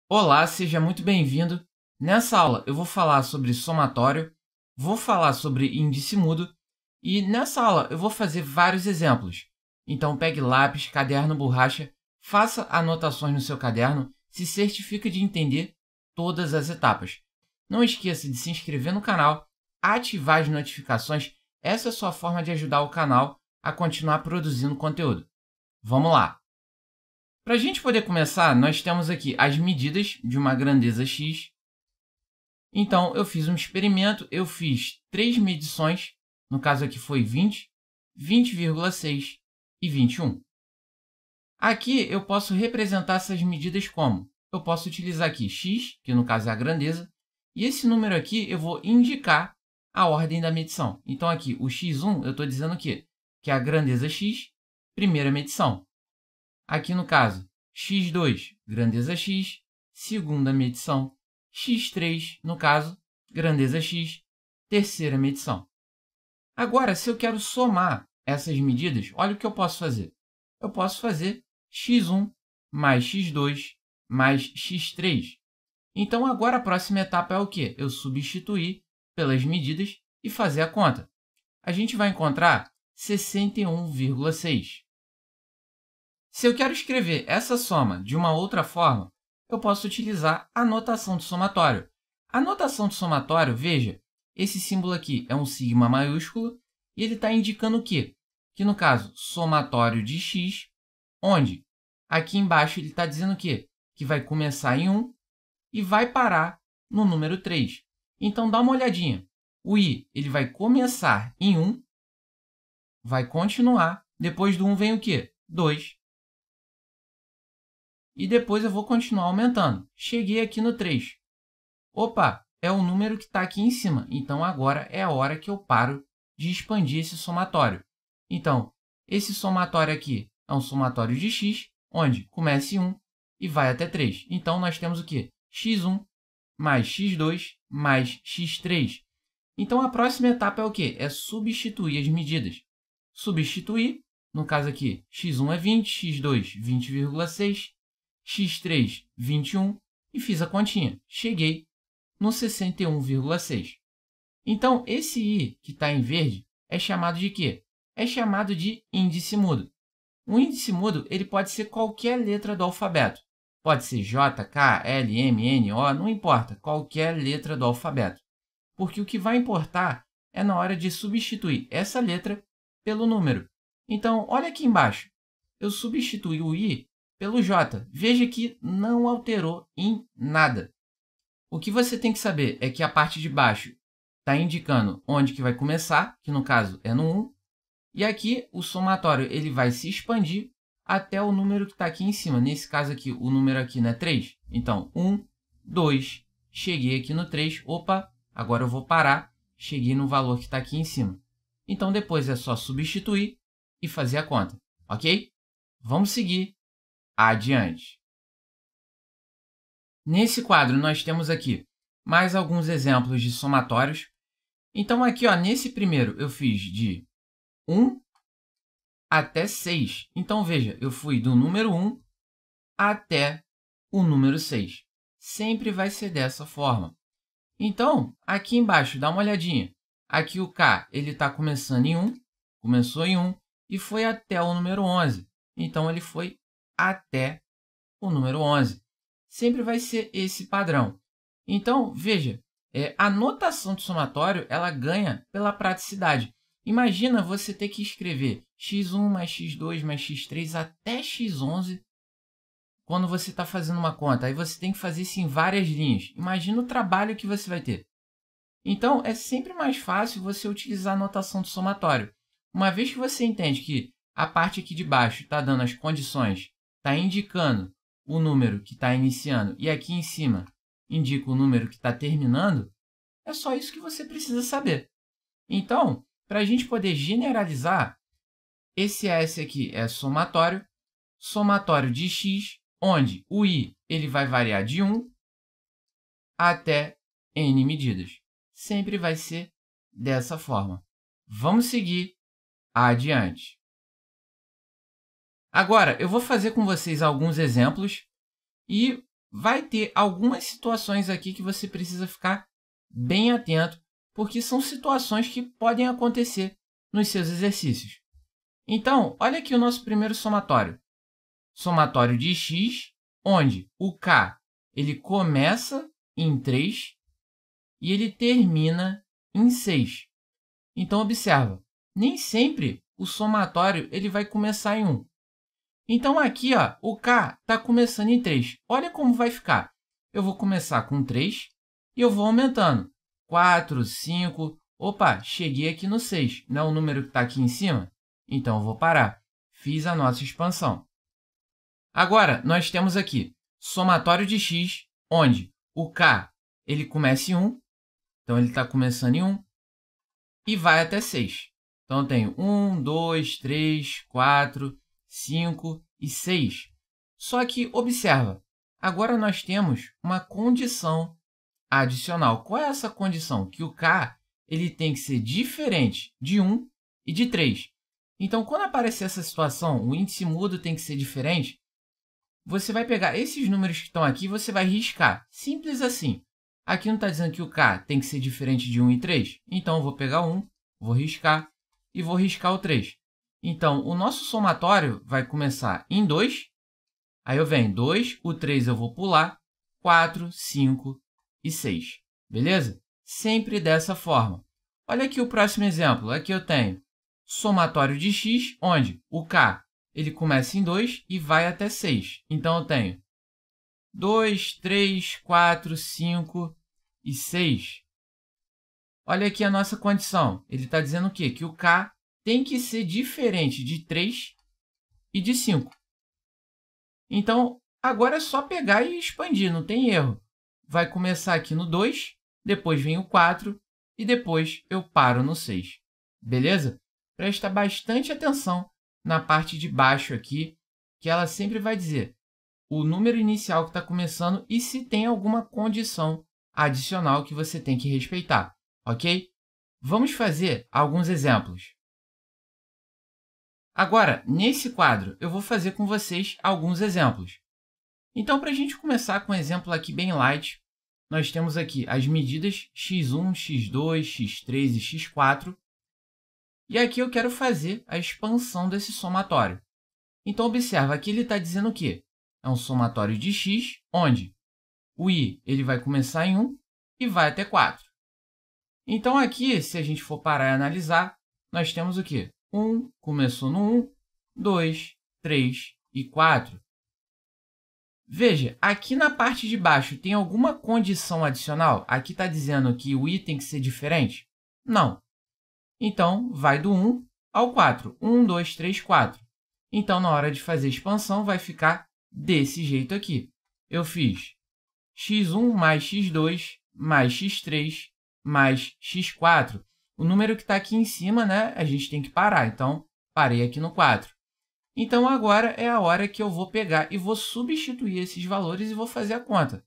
Olá, seja muito bem-vindo. Nessa aula eu vou falar sobre somatório, vou falar sobre índice mudo e nessa aula eu vou fazer vários exemplos. Então pegue lápis, caderno, borracha, faça anotações no seu caderno, se certifique de entender todas as etapas. Não esqueça de se inscrever no canal, ativar as notificações, essa é a sua forma de ajudar o canal a continuar produzindo conteúdo. Vamos lá! Para a gente poder começar, nós temos aqui as medidas de uma grandeza x. Então, eu fiz um experimento, eu fiz 3 medições, no caso aqui foi 20, 20,6 e 21. Aqui eu posso representar essas medidas como? Eu posso utilizar aqui x, que no caso é a grandeza, e esse número aqui eu vou indicar a ordem da medição. Então, aqui o x1 eu estou dizendo o quê? Que é a grandeza x, primeira medição. Aqui no caso, x2, grandeza x, segunda medição. x3, no caso, grandeza x, terceira medição. Agora, se eu quero somar essas medidas, olha o que eu posso fazer. Eu posso fazer x1 mais x2 mais x3. Então, agora a próxima etapa é o quê? Eu substituir pelas medidas e fazer a conta. A gente vai encontrar 61,6. Se eu quero escrever essa soma de uma outra forma, eu posso utilizar a notação de somatório. A notação de somatório, veja, esse símbolo aqui é um sigma maiúsculo e ele está indicando o quê? Que, no caso, somatório de x, onde aqui embaixo ele está dizendo o quê? Que vai começar em 1 e vai parar no número 3. Então, dá uma olhadinha. O i ele vai começar em 1, vai continuar, depois do 1 vem o quê? 2. E depois eu vou continuar aumentando. Cheguei aqui no 3. Opa, é o número que está aqui em cima. Então, agora é a hora que eu paro de expandir esse somatório. Então, esse somatório aqui é um somatório de x, onde começa em 1 e vai até 3. Então, nós temos o quê? x1 mais x2 mais x3. Então, a próxima etapa é o quê? É substituir as medidas. Substituir, no caso aqui, x1 é 20, x2, 20,6, x3, 21, e fiz a continha. Cheguei no 61,6. Então, esse i que está em verde é chamado de quê? É chamado de índice mudo. Um índice mudo ele pode ser qualquer letra do alfabeto. Pode ser J, K, L, M, N, O, não importa, qualquer letra do alfabeto. Porque o que vai importar é na hora de substituir essa letra pelo número. Então, olha aqui embaixo. Eu substituí o i pelo J. Veja que não alterou em nada. O que você tem que saber é que a parte de baixo está indicando onde que vai começar, que no caso é no 1, e aqui o somatório ele vai se expandir até o número que está aqui em cima. Nesse caso aqui, o número aqui não é 3. Então, 1, 2, cheguei aqui no 3. Opa, agora eu vou parar, cheguei no valor que está aqui em cima. Então, depois é só substituir e fazer a conta, ok? Vamos seguir adiante. Nesse quadro, nós temos aqui mais alguns exemplos de somatórios. Então, aqui, nesse primeiro, eu fiz de 1 até 6. Então, veja, eu fui do número 1 até o número 6. Sempre vai ser dessa forma. Então, aqui embaixo, dá uma olhadinha. Aqui o k está começando em 1, começou em 1 e foi até o número 11. Então, ele foi até o número 11. Sempre vai ser esse padrão. Então, veja, a notação de somatório ela ganha pela praticidade. Imagina você ter que escrever x1 mais x2 mais x3 até x11 quando você está fazendo uma conta. Aí você tem que fazer isso em várias linhas. Imagina o trabalho que você vai ter. Então, é sempre mais fácil você utilizar a notação de somatório. Uma vez que você entende que a parte aqui de baixo está dando as condições, está indicando o número que está iniciando e aqui em cima indica o número que está terminando, é só isso que você precisa saber. Então, para a gente poder generalizar, esse S aqui é somatório de x, onde o i ele vai variar de 1 até n medidas. Sempre vai ser dessa forma. Vamos seguir adiante. Agora, eu vou fazer com vocês alguns exemplos e vai ter algumas situações aqui que você precisa ficar bem atento, porque são situações que podem acontecer nos seus exercícios. Então, olha aqui o nosso primeiro somatório. Somatório de x, onde o k ele começa em 3 e ele termina em 6. Então, observa, nem sempre o somatório ele vai começar em 1. Então, aqui ó, o k está começando em 3. Olha como vai ficar. Eu vou começar com 3 e eu vou aumentando. 4, 5... Opa, cheguei aqui no 6. Não é o número que está aqui em cima? Então, eu vou parar. Fiz a nossa expansão. Agora, nós temos aqui somatório de x, onde o k ele começa em 1. Então, ele está começando em 1 e vai até 6. Então, eu tenho 1, 2, 3, 4, 5 e 6. Só que, observa, agora nós temos uma condição adicional. Qual é essa condição? Que o k ele tem que ser diferente de 1 e de 3. Então, quando aparecer essa situação, o índice mudo tem que ser diferente, você vai pegar esses números que estão aqui e você vai riscar. Simples assim. Aqui não está dizendo que o k tem que ser diferente de 1 e 3? Então, eu vou pegar 1, vou riscar e vou riscar o 3. Então, o nosso somatório vai começar em 2. Aí eu venho 2, o 3 eu vou pular, 4, 5 e 6. Beleza? Sempre dessa forma. Olha aqui o próximo exemplo. Aqui eu tenho somatório de x, onde o k ele começa em 2 e vai até 6. Então, eu tenho 2, 3, 4, 5 e 6. Olha aqui a nossa condição. Ele está dizendo o quê? Que o k tem que ser diferente de 3 e de 5. Então, agora é só pegar e expandir, não tem erro. Vai começar aqui no 2, depois vem o 4 e depois eu paro no 6. Beleza? Presta bastante atenção na parte de baixo aqui, que ela sempre vai dizer o número inicial que está começando e se tem alguma condição adicional que você tem que respeitar, ok? Vamos fazer alguns exemplos. Agora, nesse quadro, eu vou fazer com vocês alguns exemplos. Então, para a gente começar com um exemplo aqui bem light, nós temos aqui as medidas x1, x2, x3 e x4. E aqui eu quero fazer a expansão desse somatório. Então, observa, aqui ele está dizendo o quê? É um somatório de x, onde o i ele vai começar em 1 e vai até 4. Então, aqui, se a gente for parar e analisar, nós temos o quê? 1 começou no 1, 2, 3 e 4. Veja, aqui na parte de baixo tem alguma condição adicional? Aqui está dizendo que o i tem que ser diferente? Não. Então, vai do 1 ao 4. 1, 2, 3, 4. Então, na hora de fazer a expansão, vai ficar desse jeito aqui. Eu fiz x1 mais x2 mais x3 mais x4. O número que está aqui em cima, né, a gente tem que parar. Então, parei aqui no 4. Então, agora é a hora que eu vou pegar e vou substituir esses valores e vou fazer a conta.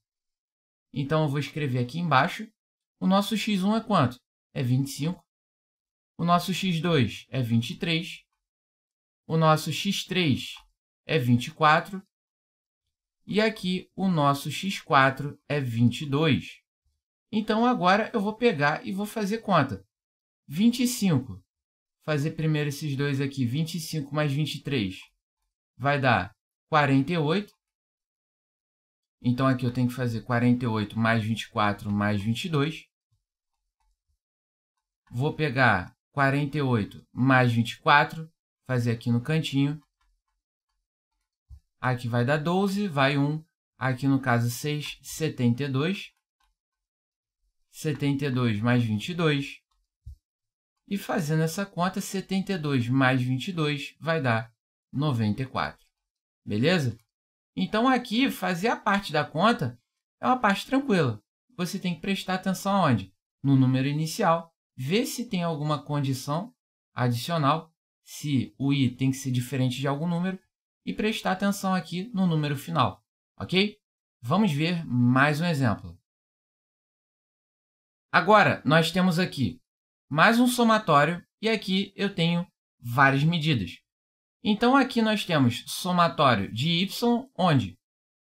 Então, eu vou escrever aqui embaixo. O nosso x1 é quanto? É 25. O nosso x2 é 23. O nosso x3 é 24. E aqui o nosso x4 é 22. Então, agora eu vou pegar e vou fazer conta. 25. Fazer primeiro esses dois aqui. 25 mais 23 vai dar 48. Então, aqui eu tenho que fazer 48 mais 24 mais 22. Vou pegar 48 mais 24, fazer aqui no cantinho. Aqui vai dar 12, vai 1. Aqui, no caso, 6, 72. 72 mais 22. E fazendo essa conta, 72 mais 22 vai dar 94. Beleza? Então, aqui, fazer a parte da conta é uma parte tranquila. Você tem que prestar atenção aonde? No número inicial, ver se tem alguma condição adicional, se o i tem que ser diferente de algum número, e prestar atenção aqui no número final, ok? Vamos ver mais um exemplo. Agora, nós temos aqui mais um somatório e aqui eu tenho várias medidas. Então, aqui nós temos somatório de y, onde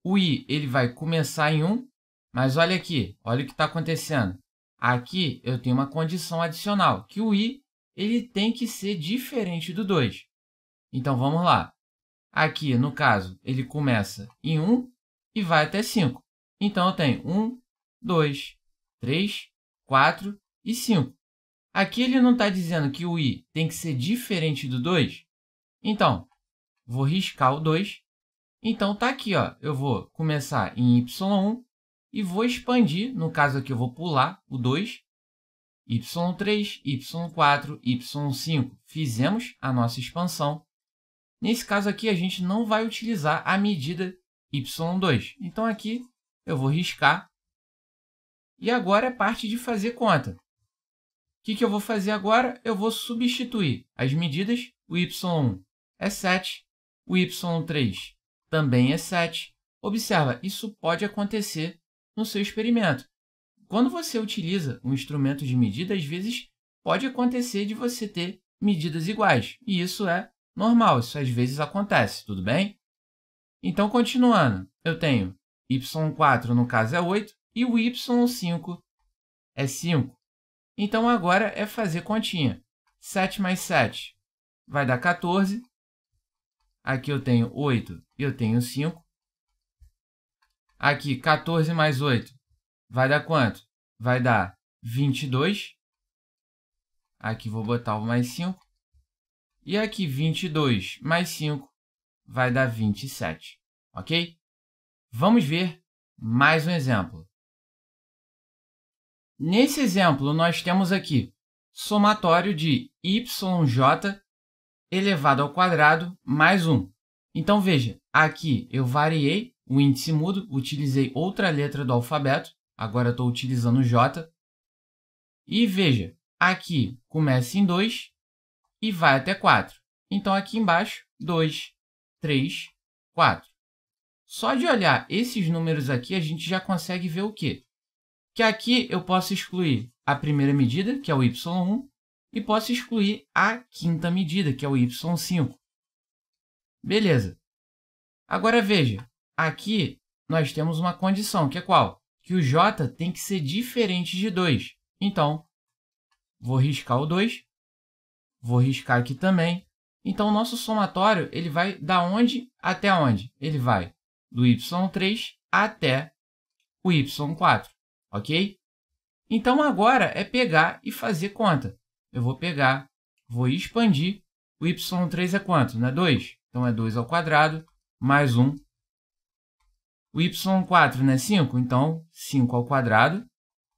o i ele vai começar em 1, mas olha aqui, olha o que está acontecendo. Aqui eu tenho uma condição adicional, que o i ele tem que ser diferente do 2. Então, vamos lá. Aqui, no caso, ele começa em 1 e vai até 5. Então, eu tenho 1, 2, 3, 4 e 5. Aqui ele não está dizendo que o i tem que ser diferente do 2. Então, vou riscar o 2. Então, está aqui, ó. Eu vou começar em y1 e vou expandir. No caso aqui, eu vou pular o 2. y3, y4, y5. Fizemos a nossa expansão. Nesse caso aqui, a gente não vai utilizar a medida y2. Então, aqui eu vou riscar. E agora é parte de fazer conta. O que eu vou fazer agora? Eu vou substituir as medidas. O y1 é 7, o y3 também é 7. Observa, isso pode acontecer no seu experimento. Quando você utiliza um instrumento de medida, às vezes pode acontecer de você ter medidas iguais. E isso é normal, isso às vezes acontece, tudo bem? Então, continuando, eu tenho y4, no caso, é 8, e o y5 é 5. Então, agora é fazer continha. 7 mais 7 vai dar 14. Aqui eu tenho 8 e eu tenho 5. Aqui, 14 mais 8 vai dar quanto? Vai dar 22. Aqui vou botar o mais 5. E aqui, 22 mais 5 vai dar 27. Ok? Vamos ver mais um exemplo. Nesse exemplo, nós temos aqui somatório de yj elevado ao quadrado mais 1. Então, veja, aqui eu variei o índice mudo, utilizei outra letra do alfabeto, agora estou utilizando j. E veja, aqui começa em 2 e vai até 4. Então, aqui embaixo, 2, 3, 4. Só de olhar esses números aqui, a gente já consegue ver o quê? Que aqui eu posso excluir a primeira medida, que é o y1, e posso excluir a quinta medida, que é o y5. Beleza. Agora, veja, aqui nós temos uma condição, que é qual? Que o j tem que ser diferente de 2. Então, vou riscar o 2, vou riscar aqui também. Então, o nosso somatório ele vai da onde até onde? Ele vai do y3 até o y4, ok? Então, agora é pegar e fazer conta. Eu vou pegar, vou expandir. O y3 é quanto? Não é 2? Então, é 2 ao quadrado mais 1. O y4 não é 5? Então, 5 ao quadrado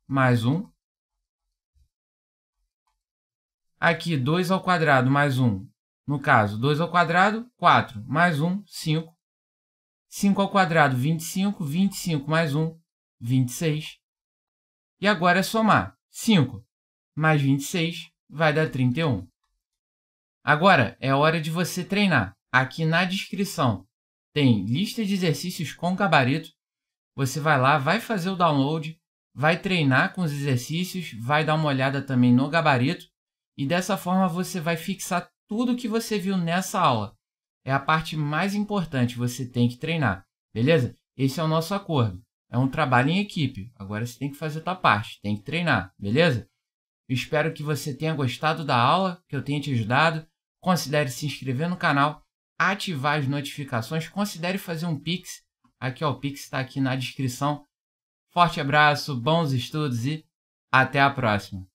mais 1. Aqui, 2 ao quadrado mais 1. No caso, 2 ao quadrado, 4, mais 1, 5. 5 ao quadrado, 25. 25 mais 1, 26. E agora é somar. 5 mais 26 vai dar 31. Agora é hora de você treinar. Aqui na descrição tem lista de exercícios com gabarito. Você vai lá, vai fazer o download, vai treinar com os exercícios, vai dar uma olhada também no gabarito. E dessa forma você vai fixar tudo que você viu nessa aula. É a parte mais importante, você tem que treinar, beleza? Esse é o nosso acordo. É um trabalho em equipe. Agora você tem que fazer a sua parte, tem que treinar, beleza? Eu espero que você tenha gostado da aula, que eu tenha te ajudado. Considere se inscrever no canal, ativar as notificações, considere fazer um Pix. Aqui, ó, o Pix está aqui na descrição. Forte abraço, bons estudos e até a próxima!